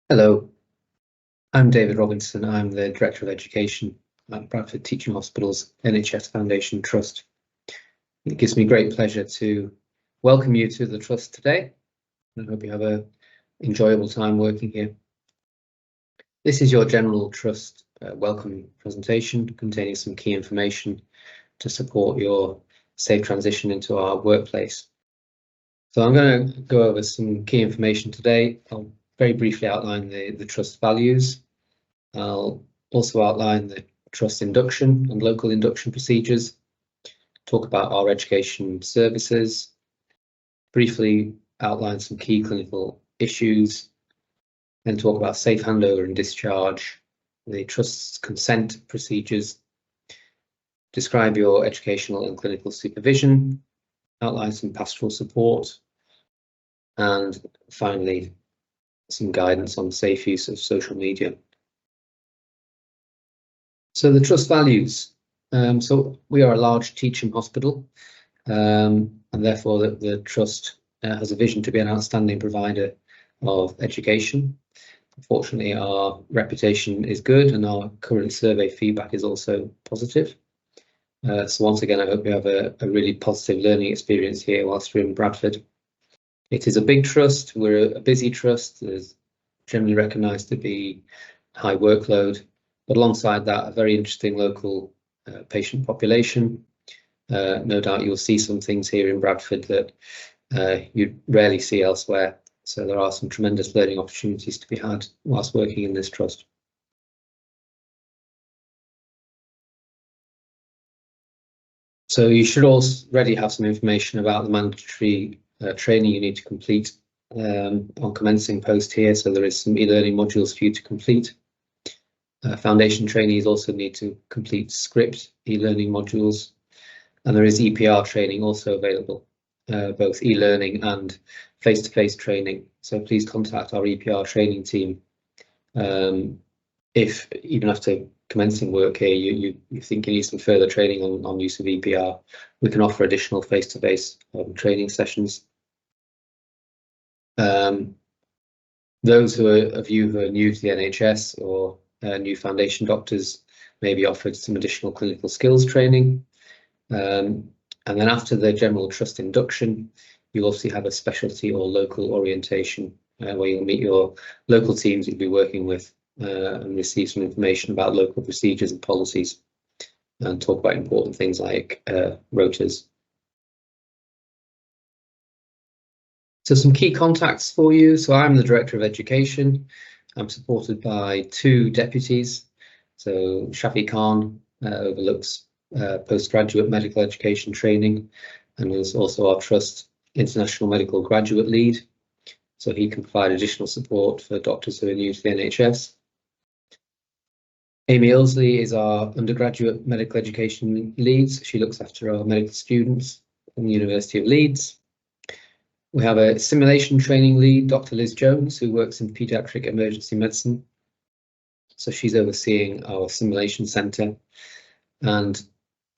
Hello, I'm David Robinson. I'm the Director of Education at Bradford Teaching Hospitals NHS Foundation Trust. It gives me great pleasure to welcome you to the Trust today. I hope you have an enjoyable time working here. This is your General Trust welcome presentation containing some key information to support your safe transition into our workplace. So I'm going to go over some key information today. I'll very briefly outline the Trust values. I'll also outline the Trust induction and local induction procedures, talk about our education services, briefly outline some key clinical issues, then talk about safe handover and discharge, the Trust's consent procedures, describe your educational and clinical supervision, outline some pastoral support, and finally some guidance on safe use of social media. So the Trust values. So we are a large teaching hospital, and therefore the Trust has a vision to be an outstanding provider of education. Fortunately, our reputation is good and our current survey feedback is also positive. So once again, I hope you have a really positive learning experience here whilst you're in Bradford. It is a big trust. We're a busy trust. There's generally recognised to be high workload, but alongside that, a very interesting local patient population. No doubt you'll see some things here in Bradford that you'd rarely see elsewhere. So there are some tremendous learning opportunities to be had whilst working in this trust. So you should already have some information about the mandatory training you need to complete on commencing post here. So there is some e-learning modules for you to complete. Foundation trainees also need to complete script e-learning modules, and there is EPR training also available, both e-learning and face-to-face training. So please contact our EPR training team if even after commencing work here you think you need some further training on use of EPR. We can offer additional face-to-face training sessions. Those of you who are new to the NHS or new foundation doctors may be offered some additional clinical skills training. And then after the general trust induction, you'll obviously have a specialty or local orientation where you'll meet your local teams you'll be working with and receive some information about local procedures and policies and talk about important things like rotas. So some key contacts for you. So I'm the Director of Education. I'm supported by two deputies. So Shafi Khan overlooks postgraduate medical education training and is also our Trust International Medical Graduate Lead. So he can provide additional support for doctors who are new to the NHS. Amy Ilsley is our undergraduate medical education lead. She looks after our medical students from the University of Leeds. We have a simulation training lead, Dr. Liz Jones, who works in paediatric emergency medicine. So she's overseeing our simulation centre. And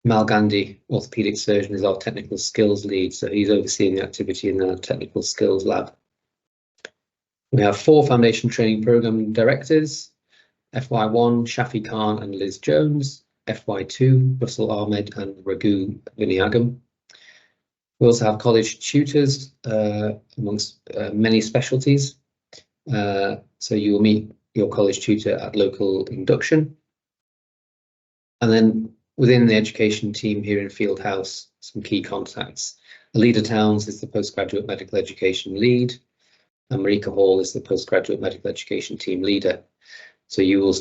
Mal Gandhi, orthopaedic surgeon, is our technical skills lead. So he's overseeing the activity in the technical skills lab. We have 4 foundation training programme directors, FY1, Shafi Khan and Liz Jones, FY2, Russell Ahmed and Raghu Vinayagam. We also have college tutors amongst many specialties. So you will meet your college tutor at local induction. And then within the education team here in Fieldhouse, some key contacts. Alida Towns is the postgraduate medical education lead, and Marika Hall is the postgraduate medical education team leader. So you will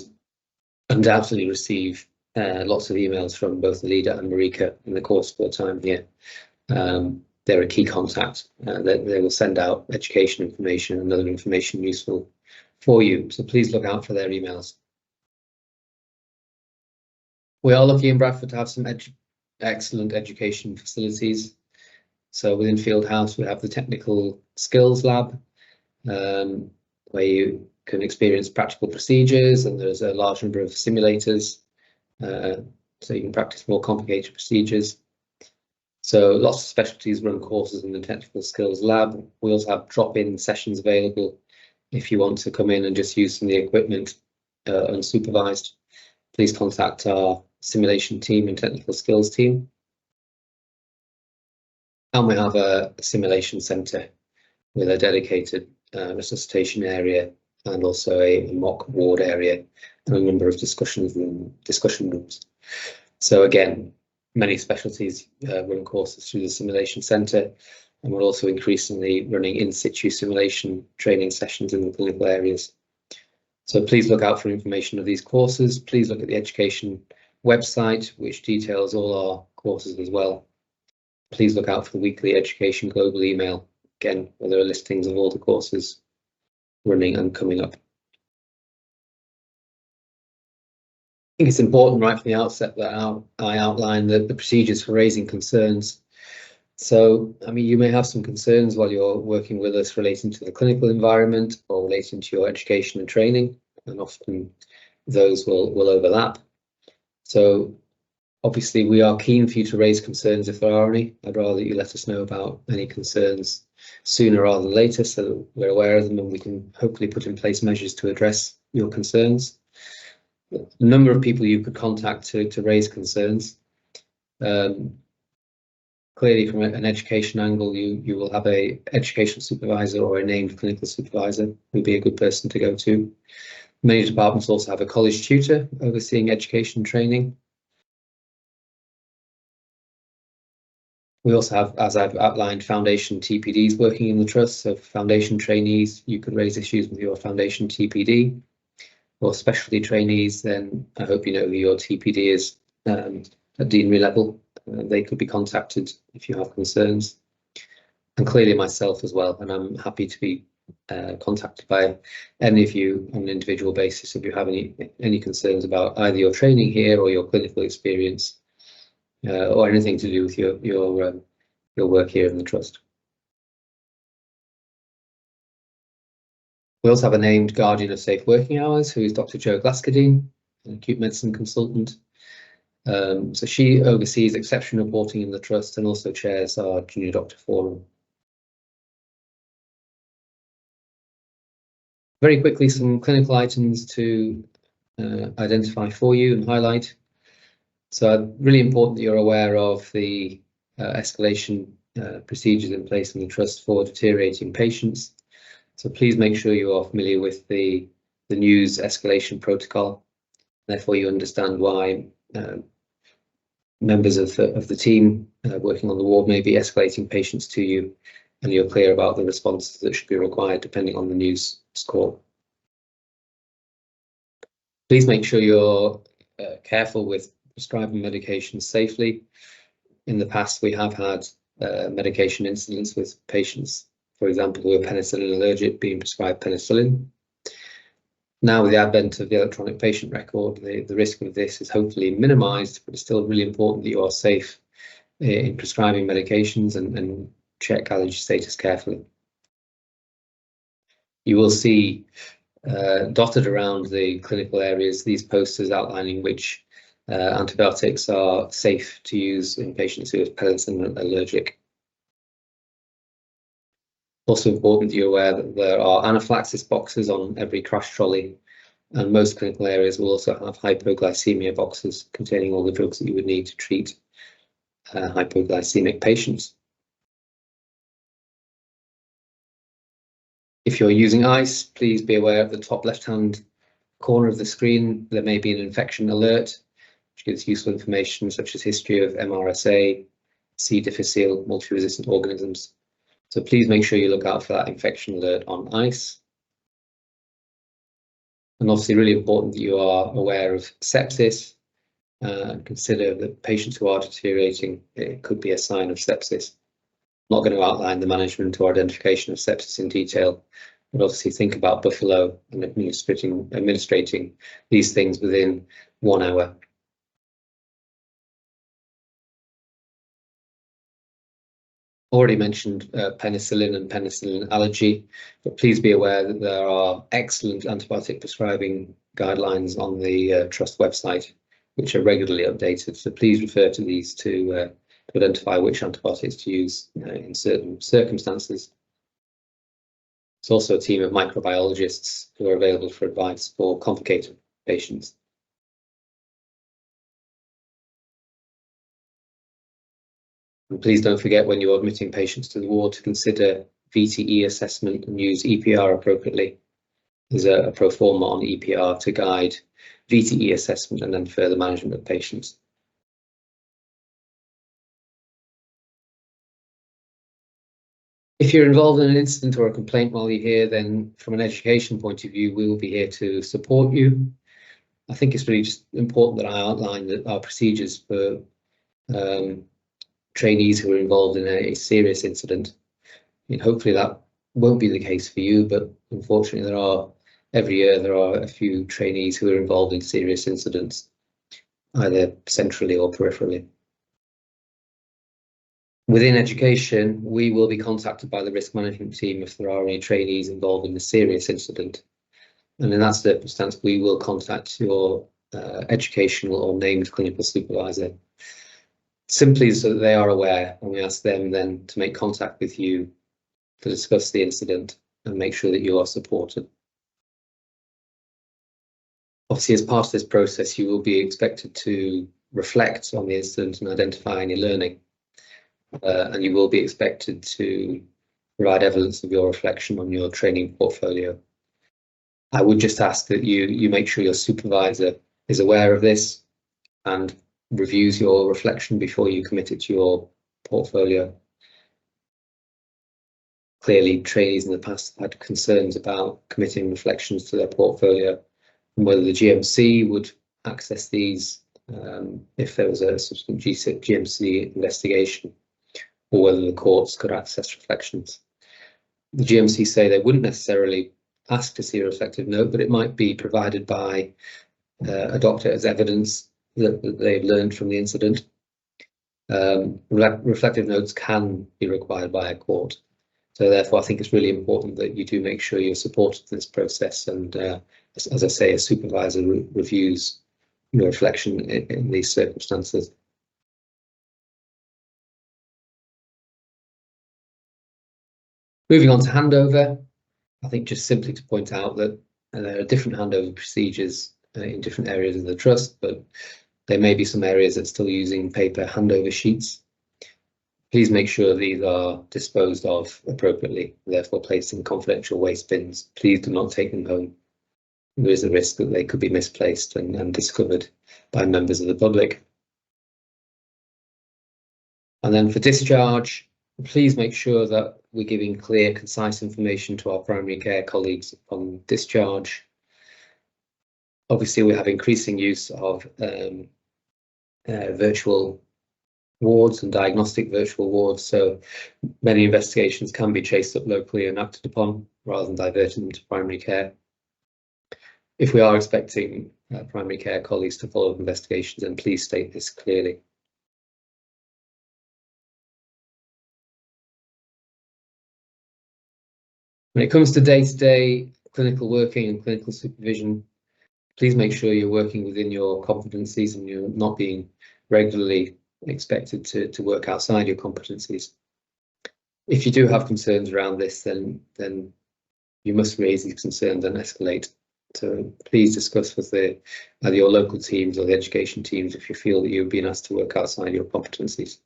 undoubtedly receive lots of emails from both Alida and Marika in the course of their time here. They're a key contact. They will send out education information and other information useful for you. So please look out for their emails. We are lucky in Bradford to have some excellent education facilities. So within Fieldhouse, we have the Technical Skills Lab, where you can experience practical procedures, and there's a large number of simulators, so you can practice more complicated procedures. So lots of specialties run courses in the Technical Skills Lab. We also have drop-in sessions available if you want to come in and just use some of the equipment unsupervised, please contact our simulation team and technical skills team. And we have a simulation centre with a dedicated resuscitation area and also a mock ward area and a number of discussion rooms. So again, many specialties run courses through the simulation centre, and we're also increasingly running in situ simulation training sessions in the clinical areas. So please look out for information of these courses. Please look at the education website, which details all our courses as well. Please look out for the weekly Education Global email, again, where there are listings of all the courses running and coming up. I think it's important right from the outset that I outline the procedures for raising concerns. So, I mean, you may have some concerns while you're working with us relating to the clinical environment or relating to your education and training, and often those will overlap. So obviously we are keen for you to raise concerns if there are any. I'd rather you let us know about any concerns sooner rather than later, so that we're aware of them and we can hopefully put in place measures to address your concerns. The number of people you could contact to raise concerns. Clearly, from an education angle, you will have a educational supervisor or a named clinical supervisor who'd be a good person to go to. Many departments also have a college tutor overseeing education and training. We also have, as I've outlined, foundation TPDs working in the trust. So for foundation trainees, you can raise issues with your foundation TPD. Or specialty trainees, then I hope you know who your TPD is at deanery level. They could be contacted if you have concerns. And clearly myself as well, and I'm happy to be contacted by any of you on an individual basis if you have any concerns about either your training here or your clinical experience. Or anything to do with your work here in the trust. We also have a named guardian of safe working hours, who is Dr. Jo Glaskerdine, an acute medicine consultant. So she oversees exception reporting in the trust and also chairs our junior doctor forum. Very quickly, some clinical items to identify for you and highlight. So really important that you're aware of the escalation procedures in place in the trust for deteriorating patients. So please make sure you are familiar with the NEWS escalation protocol. Therefore, you understand why members of the team working on the ward may be escalating patients to you, and you're clear about the responses that should be required depending on the NEWS score. Please make sure you're careful with prescribing medications safely. In the past, we have had medication incidents with patients, for example, who are penicillin allergic, being prescribed penicillin. Now, with the advent of the electronic patient record, the risk of this is hopefully minimised, but it's still really important that you are safe in prescribing medications and check allergy status carefully. You will see dotted around the clinical areas these posters outlining which antibiotics are safe to use in patients who are penicillin allergic. Also important that you're aware that there are anaphylaxis boxes on every crash trolley, and most clinical areas will also have hypoglycemia boxes containing all the drugs that you would need to treat hypoglycemic patients. If you're using ice, please be aware of the top left-hand corner of the screen. There may be an infection alert, which gives useful information such as history of MRSA, C. difficile, multi-resistant organisms. So please make sure you look out for that infection alert on ice. And obviously really important that you are aware of sepsis and consider that patients who are deteriorating, it could be a sign of sepsis. I'm not going to outline the management or identification of sepsis in detail, but obviously think about Buffalo and administrating these things within 1 hour. Already mentioned penicillin and penicillin allergy, but please be aware that there are excellent antibiotic prescribing guidelines on the Trust website, which are regularly updated. So please refer to these to identify which antibiotics to use in certain circumstances. There's also a team of microbiologists who are available for advice for complicated patients. And please don't forget, when you're admitting patients to the ward, to consider VTE assessment and use EPR appropriately. There's a pro forma on EPR to guide VTE assessment and then further management of patients. If you're involved in an incident or a complaint while you're here, then from an education point of view, we will be here to support you. I think it's really just important that I outline that our procedures for trainees who are involved in a serious incident. I mean, hopefully that won't be the case for you, but unfortunately every year there are a few trainees who are involved in serious incidents, either centrally or peripherally. Within education, we will be contacted by the risk management team if there are any trainees involved in a serious incident. And in that circumstance, we will contact your educational or named clinical supervisor, simply so that they are aware, and we ask them then to make contact with you to discuss the incident and make sure that you are supported. Obviously, as part of this process, you will be expected to reflect on the incident and identify any learning. And you will be expected to provide evidence of your reflection on your training portfolio. I would just ask that you make sure your supervisor is aware of this and reviews your reflection before you commit it to your portfolio. Clearly, trainees in the past have had concerns about committing reflections to their portfolio and whether the GMC would access these if there was a subsequent GMC investigation, or whether the courts could access reflections. The GMC say they wouldn't necessarily ask to see a reflective note, but it might be provided by a doctor as evidence that they've learned from the incident. Reflective notes can be required by a court. So therefore, I think it's really important that you do make sure you're supported in this process. And as I say, a supervisor reviews your reflection in these circumstances. Moving on to handover, I think just simply to point out that there are different handover procedures in different areas of the trust, but there may be some areas that are still using paper handover sheets. Please make sure these are disposed of appropriately, therefore placed in confidential waste bins. Please do not take them home. There is a risk that they could be misplaced and discovered by members of the public. And then for discharge, please make sure that we're giving clear, concise information to our primary care colleagues upon discharge. Obviously, we have increasing use of virtual wards and diagnostic virtual wards, so many investigations can be chased up locally and acted upon rather than diverting them to primary care. If we are expecting primary care colleagues to follow up investigations, then please state this clearly. When it comes to day-to-day clinical working and clinical supervision, please make sure you're working within your competencies and you're not being regularly expected to work outside your competencies. If you do have concerns around this, then you must raise these concerns and escalate. So please discuss with either your local teams or the education teams if you feel that you've been asked to work outside your competencies.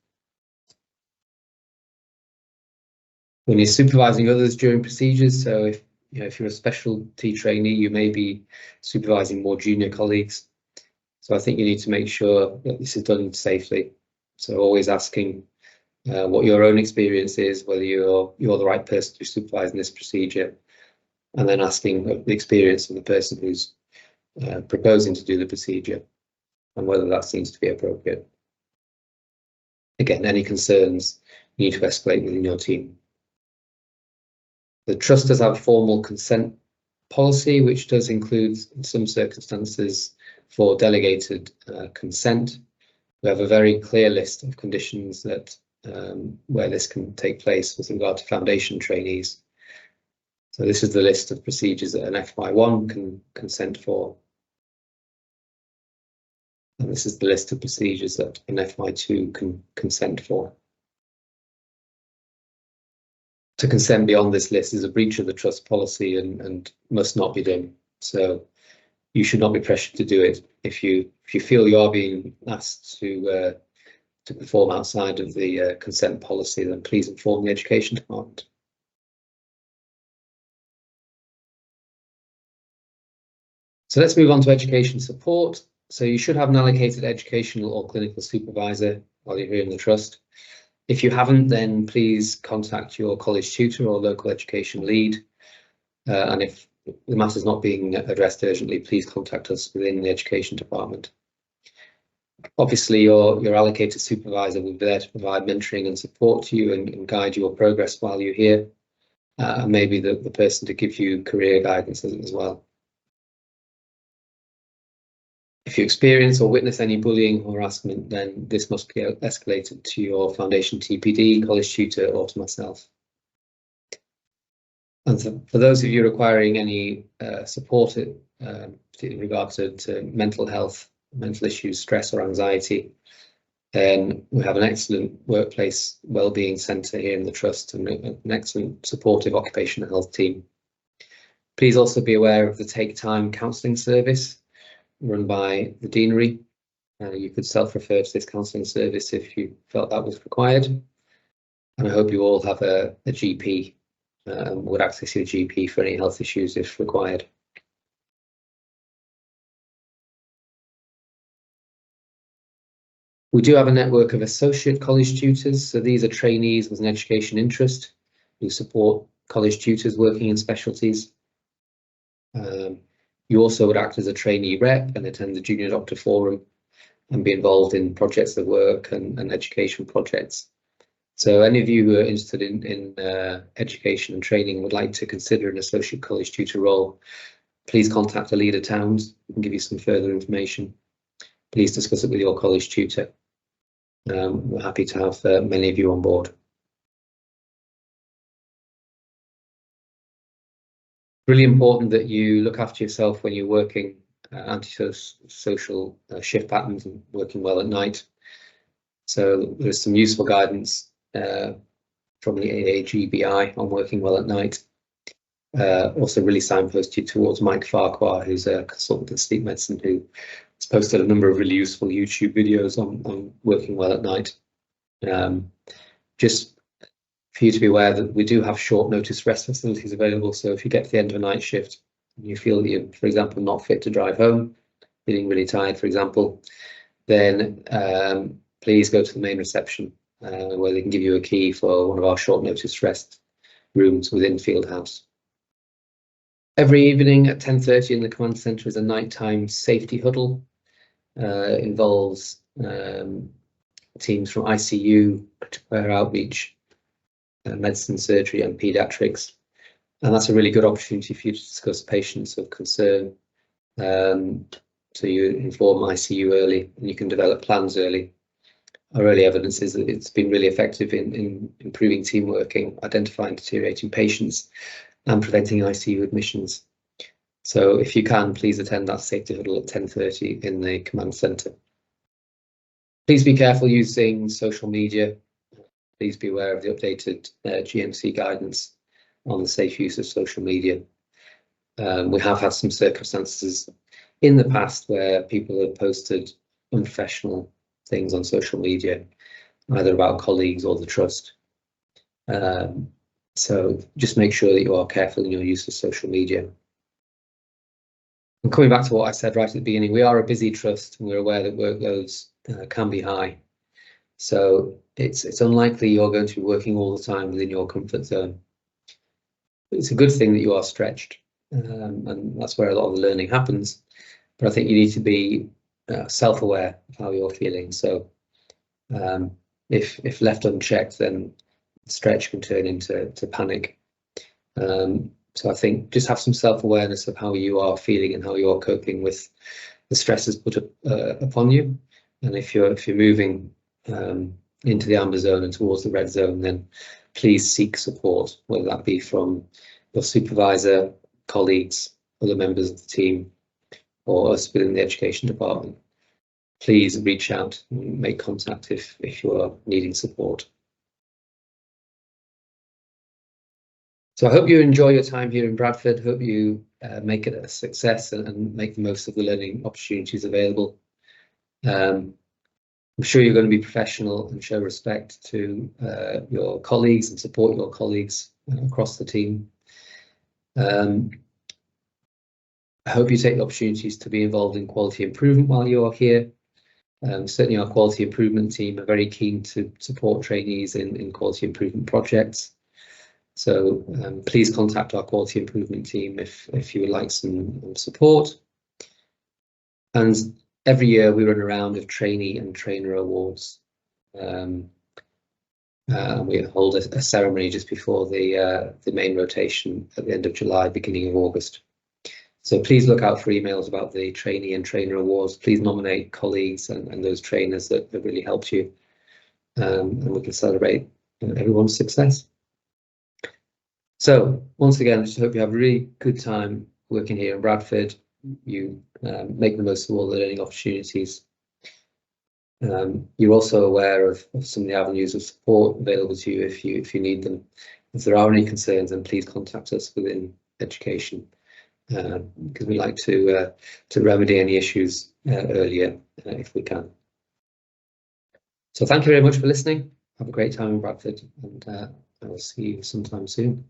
When you're supervising others during procedures, so if you're a specialty trainee, you may be supervising more junior colleagues. So I think you need to make sure that this is done safely. So always asking what your own experience is, whether you're the right person to supervise in this procedure, and then asking the experience of the person who's proposing to do the procedure and whether that seems to be appropriate. Again, any concerns you need to escalate within your team. The trust does have a formal consent policy, which does include, in some circumstances, for delegated consent. We have a very clear list of conditions that where this can take place with regard to foundation trainees. So this is the list of procedures that an FY1 can consent for. And this is the list of procedures that an FY2 can consent for. to consent beyond this list is a breach of the trust policy and must not be done. So you should not be pressured to do it. If you feel you are being asked to perform outside of the consent policy, then please inform the Education Department. So let's move on to education support. So you should have an allocated educational or clinical supervisor while you're here in the trust. If you haven't, then please contact your college tutor or local education lead. And if the matter is not being addressed urgently, please contact us within the Education Department. Obviously, your allocated supervisor will be there to provide mentoring and support to you and guide your progress while you're here, and maybe the person to give you career guidance as well. If you experience or witness any bullying or harassment, then this must be escalated to your Foundation TPD, college tutor, or to myself. And for those of you requiring any support, particularly in regard to mental health, mental issues, stress or anxiety, then we have an excellent workplace wellbeing centre here in the trust and an excellent supportive occupational health team. Please also be aware of the Take Time counselling service run by the Deanery. You could self-refer to this counselling service if you felt that was required. And I hope you all have a GP, would access your GP for any health issues if required. We do have a network of associate college tutors. So these are trainees with an education interest who support college tutors working in specialties. You also would act as a trainee rep and attend the Junior Doctor Forum and be involved in projects of work and education projects. So any of you who are interested in education and training and would like to consider an associate college tutor role, please contact a leader Towns. We can give you some further information. Please discuss it with your college tutor. We're happy to have many of you on board. Really important that you look after yourself when you're working antisocial shift patterns and working well at night. So there's some useful guidance from the AAGBI on working well at night. Also really signpost you towards Mike Farquhar, who's a consultant in sleep medicine, who has posted a number of really useful YouTube videos on working well at night. Just for you to be aware that we do have short notice rest facilities available. So if you get to the end of a night shift and you feel that you're, for example, not fit to drive home, feeling really tired, for example, then please go to the main reception where they can give you a key for one of our short notice rest rooms within Fieldhouse. Every evening at 10:30 in the command centre is a nighttime safety huddle. Involves teams from ICU, critical care outreach, medicine, surgery and paediatrics. And that's a really good opportunity for you to discuss patients of concern. So you inform ICU early and you can develop plans early. Our early evidence is that it's been really effective in improving team working, identifying deteriorating patients and preventing ICU admissions. So if you can, please attend that safety huddle at 10:30 in the command centre. Please be careful using social media. Please be aware of the updated GMC guidance on the safe use of social media. We have had some circumstances in the past where people have posted unprofessional things on social media, either about colleagues or the trust. So just make sure that you are careful in your use of social media. And coming back to what I said right at the beginning, we are a busy trust and we're aware that workloads can be high. So it's unlikely you're going to be working all the time within your comfort zone. It's a good thing that you are stretched, and that's where a lot of the learning happens. But I think you need to be self-aware of how you're feeling. So if left unchecked, then stretch can turn into panic. So I think just have some self-awareness of how you are feeling and how you're coping with the stresses put upon you. And if you're moving into the amber zone and towards the red zone, then please seek support, whether that be from your supervisor, colleagues, other members of the team, or us within the education department. Please reach out and make contact if you are needing support. So I hope you enjoy your time here in Bradford. Hope you make it a success and make the most of the learning opportunities available. I'm sure you're going to be professional and show respect to your colleagues and support your colleagues across the team. I hope you take the opportunities to be involved in quality improvement while you are here. Certainly our quality improvement team are very keen to support trainees in quality improvement projects. So please contact our quality improvement team if you would like some support. And every year we run a round of trainee and trainer awards. We hold a ceremony just before the main rotation at the end of July, beginning of August. So please look out for emails about the trainee and trainer awards. Please nominate colleagues and those trainers that have really helped you, and we can celebrate everyone's success. So once again, I just hope you have a really good time working here in Bradford. You make the most of all the learning opportunities. You're also aware of some of the avenues of support available to you if you need them. If there are any concerns, then please contact us within education, because we like to remedy any issues earlier if we can. So thank you very much for listening. Have a great time in Bradford, and I will see you sometime soon.